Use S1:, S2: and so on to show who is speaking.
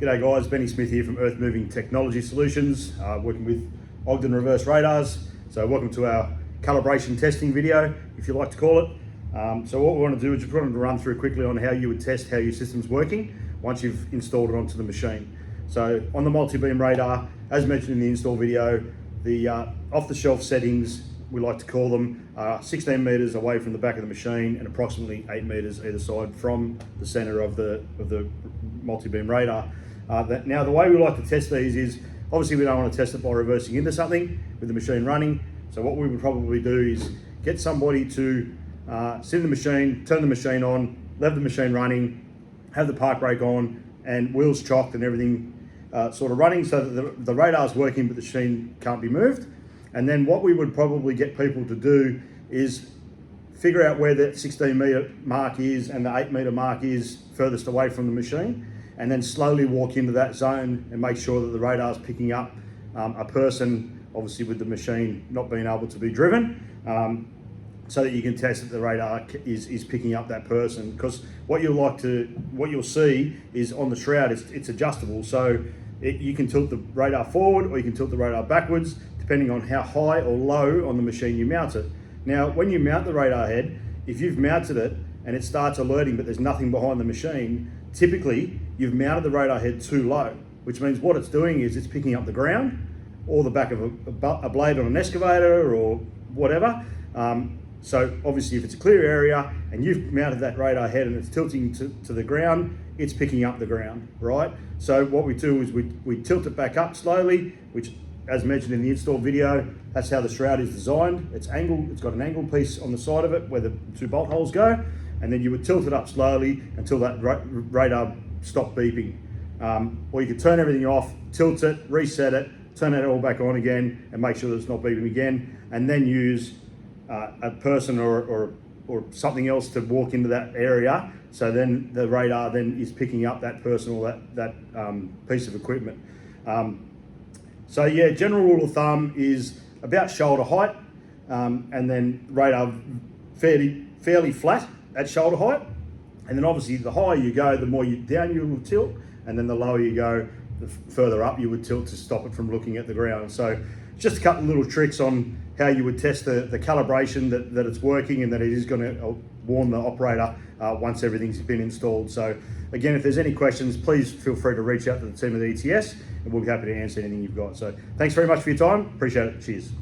S1: G'day guys, Benny Smith here from Earth Moving Technology Solutions, working with Ogden reverse radars. So welcome to our calibration testing video, if you like to call it. So what we want to do is just want to run through quickly on how you would test how your system's working once you've installed it onto the machine. So on the multi-beam radar, as mentioned in the install video, the off-the-shelf settings, we like to call them, 16 meters away from the back of the machine and approximately 8 meters either side from the center of the multi-beam radar. Now the way we like to test these is, obviously we don't want to test it by reversing into something with the machine running. So what we would probably do is get somebody to sit in the machine, turn the machine on, leave the machine running, have the park brake on and wheels chocked and everything sort of running so that the radar's working but the machine can't be moved. And then what we would probably get people to do is figure out where that 16 meter mark is and the 8 meter mark is furthest away from the machine, and then slowly walk into that zone and make sure that the radar's picking up a person, obviously with the machine not being able to be driven, so that you can test that the radar is picking up that person. Because what you'll see is on the shroud, it's adjustable. So you can tilt the radar forward or you can tilt the radar backwards, depending on how high or low on the machine you mount it. Now, when you mount the radar head, if you've mounted it and it starts alerting but there's nothing behind the machine, typically you've mounted the radar head too low, which means what it's doing is it's picking up the ground or the back of a blade on an excavator or whatever. So obviously if it's a clear area and you've mounted that radar head and it's tilting to the ground, it's picking up the ground, right? So what we do is we tilt it back up slowly, which, as mentioned in the install video, that's how the shroud is designed. It's angled, it's got an angled piece on the side of it where the 2 bolt holes go, and then you would tilt it up slowly until that radar stopped beeping. Or you could turn everything off, tilt it, reset it, turn it all back on again and make sure that it's not beeping again, and then use a person or something else to walk into that area, so then the radar then is picking up that person or that piece of equipment. So yeah, general rule of thumb is about shoulder height, and then radar fairly flat at shoulder height, and then obviously the higher you go, the more down you will tilt, and then the lower you go, the further up you would tilt to stop it from looking at the ground. So just a couple of little tricks on how you would test the calibration that it's working and that it is going to warn the operator once everything's been installed. So again, if there's any questions, please feel free to reach out to the team at ETS and we'll be happy to answer anything you've got. So thanks very much for your time. Appreciate it. Cheers.